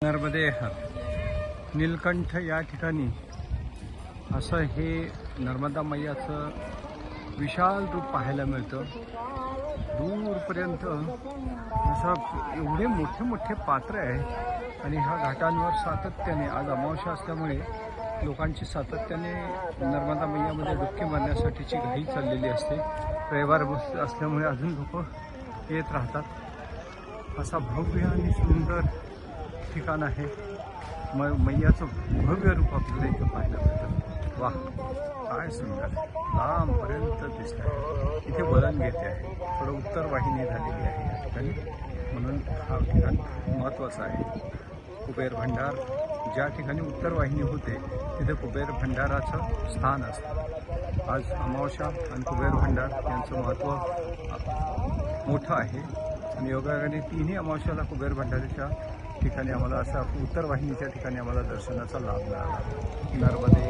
नर्मदे नीलकंठ या ठिकाणी असं हे नर्मदा मैयाचं विशाल रूप पाहायला मिळतं। दूरपर्यंत असं एवढे मोठे मोठे पात्र आहेत आणि ह्या घाटांवर सातत्याने आज अमावस्या असल्यामुळे लोकांची सातत्याने नर्मदा मैयामध्ये डुबकी मारण्यासाठीची घाई चाललेली असते। रविवार असल्यामुळे अजून लोक येत राहतात। असा भव्य आणि सुंदर ठिकाण आहे। मैयाचं भव्य रूप आपल्याला इथं पाहायला मिळतं। वाह, काय सुंदर, लांबपर्यंत दिसत आहे। इथे वळण घेते आहे, थोडं उत्तर वाहिनी झालेली आहे या ठिकाणी, म्हणून हा ठिकाण महत्त्वाचा आहे। कुबेर भंडार ज्या ठिकाणी उत्तर वाहिनी होते तिथे कुबेर भंडाराचं स्थान असतं। आज अमावस्या आणि कुबेर भंडार यांचं महत्त्व मोठं आहे आणि योगायोगाने तिन्ही अमावस्याला कुबेर भंडाराच्या ठिकाणी आम्हाला असा उत्तर वाहिनीच्या ठिकाणी आम्हाला दर्शनाचा लाभ मिळाला। नर्मदे